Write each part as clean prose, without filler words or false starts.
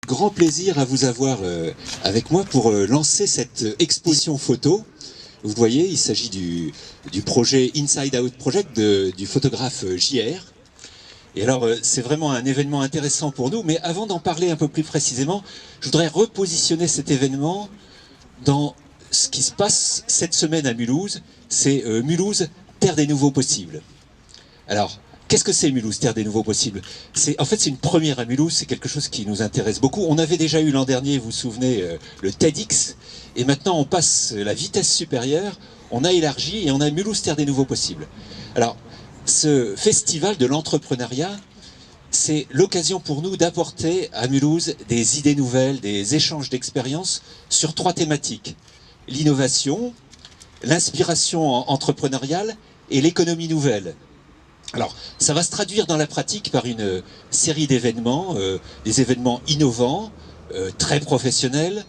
Grand plaisir à vous avoir avec moi pour lancer cette exposition photo. Vous voyez, il s'agit du projet Inside Out Project du photographe JR. Et alors, c'est vraiment un événement intéressant pour nous, mais avant d'en parler un peu plus précisément, je voudrais repositionner cet événement dans ce qui se passe cette semaine à Mulhouse. C'est Mulhouse, terre des nouveaux possibles. Alors, qu'est-ce que c'est Mulhouse, terre des nouveaux possibles? En fait, c'est une première à Mulhouse, c'est quelque chose qui nous intéresse beaucoup. On avait déjà eu l'an dernier, vous vous souvenez, le TEDx, et maintenant on passe la vitesse supérieure, on a élargi et on a Mulhouse, terre des nouveaux possibles. Alors, ce festival de l'entrepreneuriat, c'est l'occasion pour nous d'apporter à Mulhouse des idées nouvelles, des échanges d'expériences sur 3 thématiques. L'innovation, l'inspiration entrepreneuriale et l'économie nouvelle. Alors, ça va se traduire dans la pratique par une série d'événements, des événements innovants, très professionnels,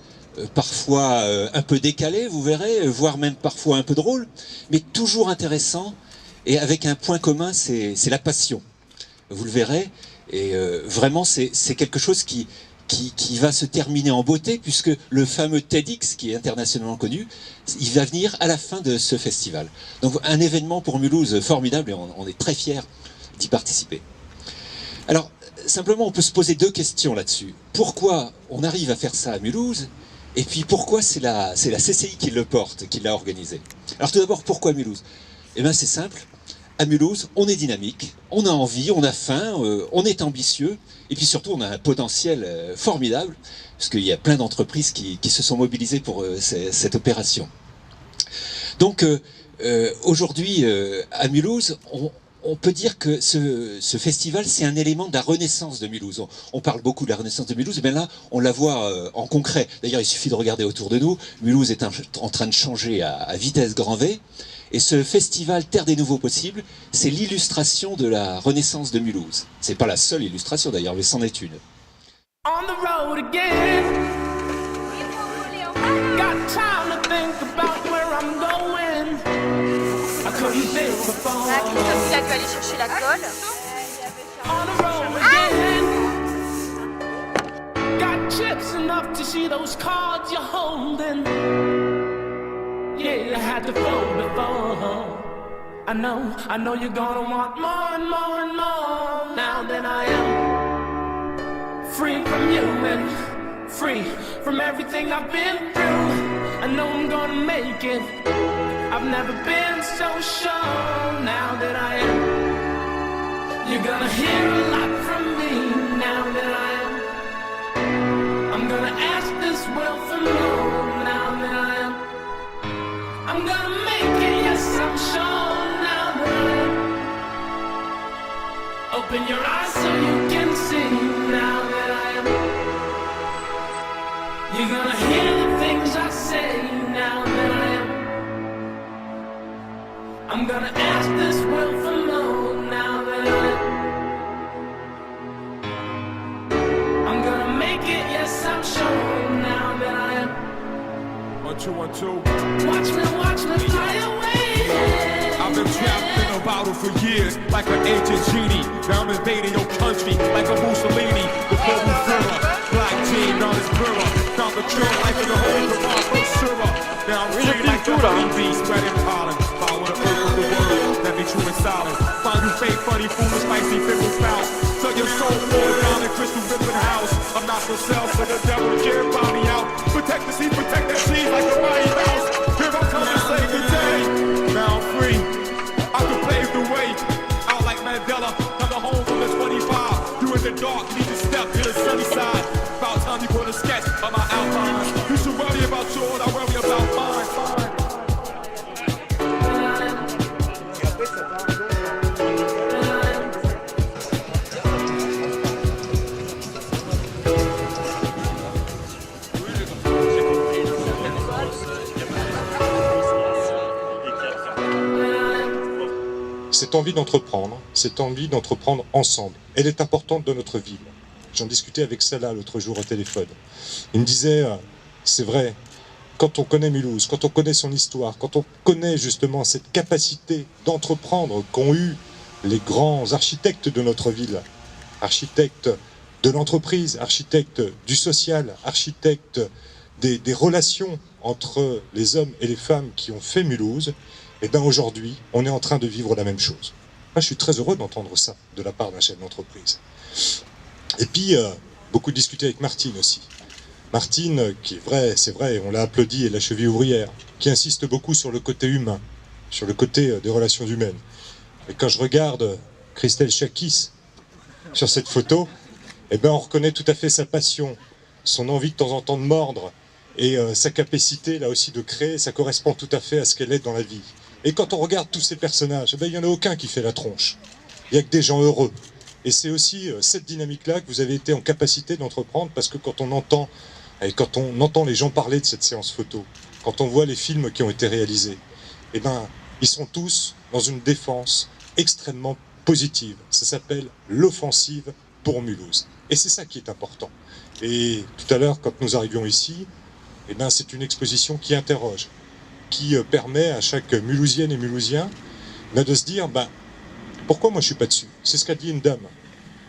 parfois un peu décalés, vous verrez, voire même parfois un peu drôles, mais toujours intéressants, et avec un point commun, c'est la passion. Vous le verrez, et vraiment, c'est quelque chose qui va se terminer en beauté, puisque le fameux TEDx, qui est internationalement connu, il va venir à la fin de ce festival. Donc un événement pour Mulhouse formidable, et on est très fiers d'y participer. Alors, simplement, on peut se poser 2 questions là-dessus. Pourquoi on arrive à faire ça à Mulhouse? Et puis pourquoi c'est la CCI qui le porte, qui l'a organisé? Alors tout d'abord, pourquoi Mulhouse? Eh bien c'est simple. À Mulhouse, on est dynamique, on a envie, on a faim, on est ambitieux, et puis surtout on a un potentiel formidable, parce qu'il y a plein d'entreprises qui se sont mobilisées pour cette opération. Donc aujourd'hui, à Mulhouse, on peut dire que ce festival, c'est un élément de la renaissance de Mulhouse. On parle beaucoup de la renaissance de Mulhouse, mais là, on la voit en concret. D'ailleurs, il suffit de regarder autour de nous. Mulhouse est en train de changer à vitesse grand V. Et ce festival Terre des Nouveaux Possibles, c'est l'illustration de la renaissance de Mulhouse. C'est pas la seule illustration d'ailleurs, mais c'en est une. On the road again. Got time to think about where I'm going. I couldn't think before. Christophe, il a dû aller chercher la colle. On the road again. Got chips enough to see those cards you're holding. Yeah, I had to fold before. I know you're gonna want more and more and more. Now that I am free from you and free from everything I've been through, I know I'm gonna make it. I've never been so sure. Now that I am, you're gonna hear a lot from me. Now that I am, I'm gonna ask this world for more. Now that I am, I'm gonna make it, yes I'm sure. Now that I am, open your eyes so you can see. Now that I am, you're gonna hear the things I say. Now that I am, I'm gonna ask this world for more. Now that I am, I'm gonna make it, yes I'm sure. Now that I am. 1, 2, 1, 2. Watch me fly away. I've been trapped in a bottle for years, like an ancient genie. Now I'm invading your country, like a Mussolini. Before we Führer, black team, now it's mirror. Found the truth, like in the whole Quran from Surah. Now I'm free like the honeybee, spreading pollen. Follow the earth of the world, that be true and solid. Find you fake, funny, food, and spicy, pickle spouse. Tell your soul for down in crystal ribbon house. I'm not for sale, so the devil can't buy me out. Protect the sea, protect that cheese like a Mighty Mouse. Here I come to say good day. Now I'm free, I can pave the way. Out like Mandela, coming home from the 25. You in the dark, need to step to the sunny side. About time you put a sketch of my outline. You should worry about yours, I worry about mine. Cette envie d'entreprendre ensemble, elle est importante dans notre vie. J'en discutais avec Salah l'autre jour au téléphone. Il me disait, c'est vrai, quand on connaît Mulhouse, quand on connaît son histoire, quand on connaît justement cette capacité d'entreprendre qu'ont eu les grands architectes de notre ville, architectes de l'entreprise, architecte du social, architecte des relations entre les hommes et les femmes qui ont fait Mulhouse, et bien aujourd'hui, on est en train de vivre la même chose. Moi, je suis très heureux d'entendre ça de la part d'un chef d'entreprise. Et puis, beaucoup discuté avec Martine aussi. Martine, qui est vrai, c'est vrai, on l'a applaudi, et la cheville ouvrière, qui insiste beaucoup sur le côté humain, sur le côté des relations humaines. Et quand je regarde Christelle Chakis sur cette photo, eh ben on reconnaît tout à fait sa passion, son envie de temps en temps de mordre, et sa capacité là aussi de créer, ça correspond tout à fait à ce qu'elle est dans la vie. Et quand on regarde tous ces personnages, eh ben, il n'y en a aucun qui fait la tronche. Il n'y a que des gens heureux. Et c'est aussi cette dynamique-là que vous avez été en capacité d'entreprendre, parce que quand on entend les gens parler de cette séance photo, quand on voit les films qui ont été réalisés, eh ben, ils sont tous dans une défense extrêmement positive. Ça s'appelle l'offensive pour Mulhouse. Et c'est ça qui est important. Et tout à l'heure, quand nous arrivions ici, eh ben, c'est une exposition qui interroge, qui permet à chaque Mulhousienne et Mulhousien de se dire pourquoi moi je suis pas dessus? C'est ce qu'a dit une dame.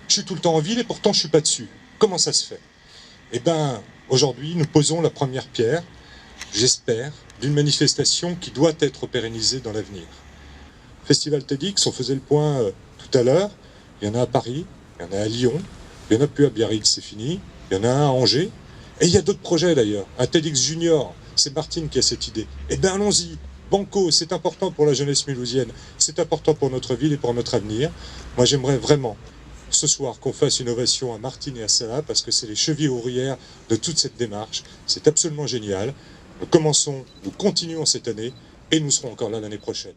Je suis tout le temps en ville et pourtant je suis pas dessus. Comment ça se fait? Eh bien, aujourd'hui, nous posons la première pierre, j'espère, d'une manifestation qui doit être pérennisée dans l'avenir. Festival TEDx, on faisait le point tout à l'heure. Il y en a à Paris, il y en a à Lyon, il n'y en a plus à Biarritz, c'est fini. Il y en a un à Angers. Et il y a d'autres projets d'ailleurs. Un TEDx Junior, c'est Martine qui a cette idée. Eh bien, allons-y. Banco, c'est important pour la jeunesse mulhousienne. C'est important pour notre ville et pour notre avenir. Moi, j'aimerais vraiment, ce soir, qu'on fasse une ovation à Martine et à Salah, parce que c'est les chevilles ouvrières de toute cette démarche. C'est absolument génial. Nous continuons cette année, et nous serons encore là l'année prochaine.